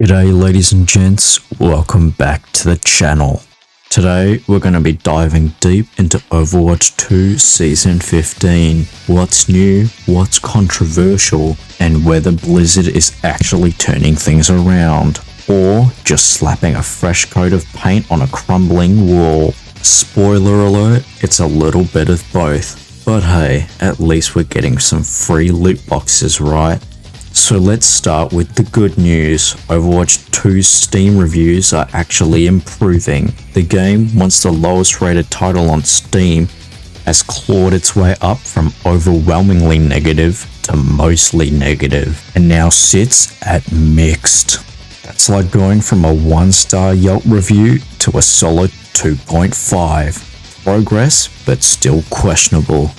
G'day ladies and gents, welcome back to the channel. Today we're going to be diving deep into Overwatch 2 Season 15. What's new, what's controversial, and whether Blizzard is actually turning things around, or just slapping a fresh coat of paint on a crumbling wall. Spoiler alert, it's a little bit of both. But hey, at least we're getting some free loot boxes, right? So let's start with the good news. Overwatch 2's Steam reviews are actually improving. The game, once the lowest rated title on Steam, has clawed its way up from overwhelmingly negative to mostly negative, and now sits at mixed. That's like going from a 1-star Yelp review to a solid 2.5. Progress, but still questionable.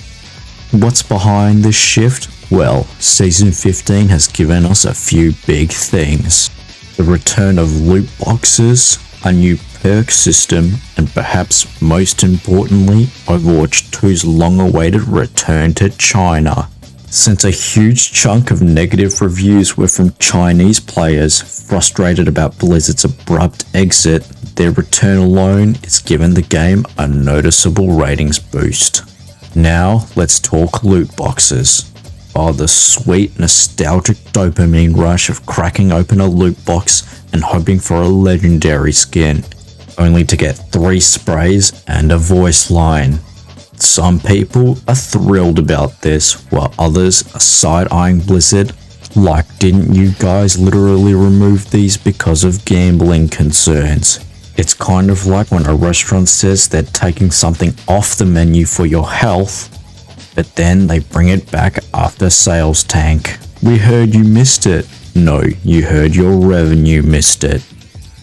What's behind this shift? Well, Season 15 has given us a few big things. The return of loot boxes, a new perk system, and perhaps most importantly, Overwatch 2's long-awaited return to China. Since a huge chunk of negative reviews were from Chinese players frustrated about Blizzard's abrupt exit, their return alone has given the game a noticeable ratings boost. Now, let's talk loot boxes. Oh, the sweet, nostalgic dopamine rush of cracking open a loot box and hoping for a legendary skin, only to get 3 sprays and a voice line. Some people are thrilled about this, while others are side-eyeing Blizzard like, didn't you guys literally remove these because of gambling concerns? It's kind of like when a restaurant says they're taking something off the menu for your health, but then they bring it back after sales tank. We heard you missed it. No, you heard your revenue missed it.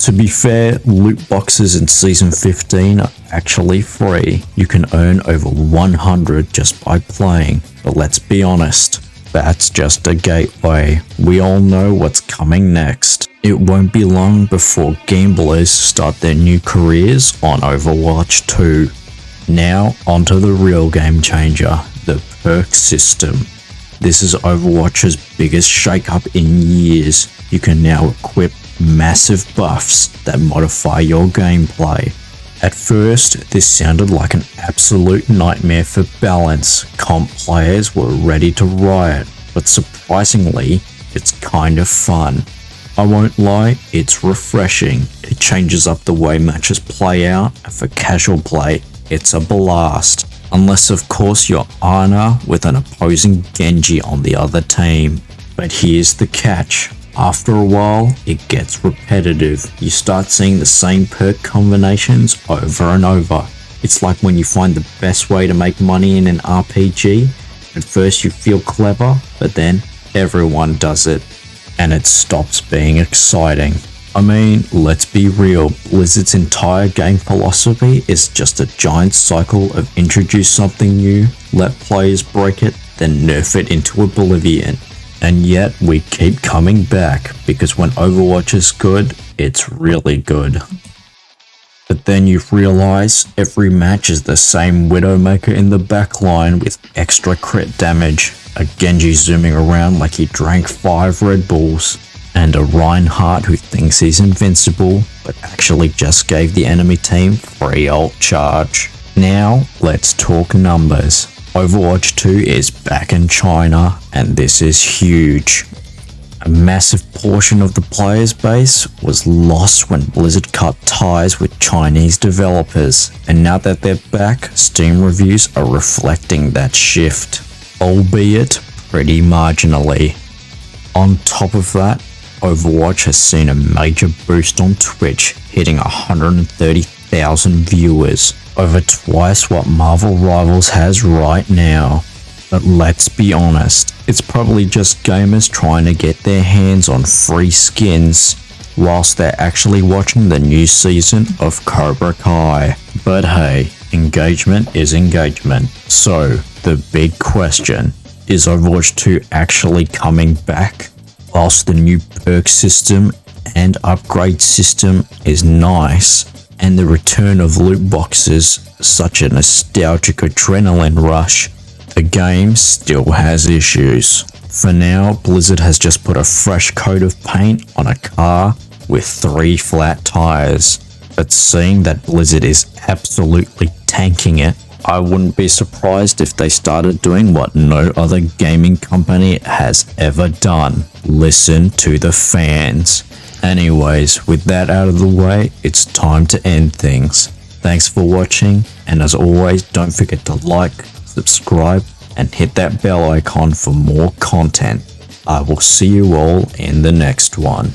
To be fair, loot boxes in Season 15 are actually free. You can earn over 100 just by playing. But let's be honest, that's just a gateway. We all know what's coming next. It won't be long before gamblers start their new careers on Overwatch 2. Now, onto the real game changer. The perk system. This is Overwatch's biggest shakeup in years. You can now equip massive buffs that modify your gameplay. At first, this sounded like an absolute nightmare for balance. Comp players were ready to riot, but surprisingly, it's kind of fun. I won't lie, it's refreshing. It changes up the way matches play out, and for casual play, it's a blast. Unless of course you're Ana with an opposing Genji on the other team. But here's the catch. After a while, it gets repetitive. You start seeing the same perk combinations over and over. It's like when you find the best way to make money in an RPG. At first you feel clever, but then everyone does it. And it stops being exciting. I mean, let's be real, Blizzard's entire game philosophy is just a giant cycle of introduce something new, let players break it, then nerf it into oblivion. And yet, we keep coming back, because when Overwatch is good, it's really good. But then you realize every match is the same Widowmaker in the backline with extra crit damage, a Genji zooming around like he drank 5 Red Bulls, and a Reinhardt who thinks he's invincible, but actually just gave the enemy team free ult charge. Now, let's talk numbers. Overwatch 2 is back in China, and this is huge. A massive portion of the players base was lost when Blizzard cut ties with Chinese developers, and now that they're back, Steam reviews are reflecting that shift, albeit pretty marginally. On top of that, Overwatch has seen a major boost on Twitch, hitting 130,000 viewers, over twice what Marvel Rivals has right now. But let's be honest, it's probably just gamers trying to get their hands on free skins, whilst they're actually watching the new season of Cobra Kai. But hey, engagement is engagement. So, the big question, is Overwatch 2 actually coming back? Whilst the new perk system and upgrade system is nice, and the return of loot boxes such a nostalgic adrenaline rush, the game still has issues. For now, Blizzard has just put a fresh coat of paint on a car with 3 flat tires. But seeing that Blizzard is absolutely tanking it, I wouldn't be surprised if they started doing what no other gaming company has ever done. Listen to the fans. Anyways, with that out of the way, it's time to end things. Thanks for watching, and as always, don't forget to like, subscribe, and hit that bell icon for more content. I will see you all in the next one.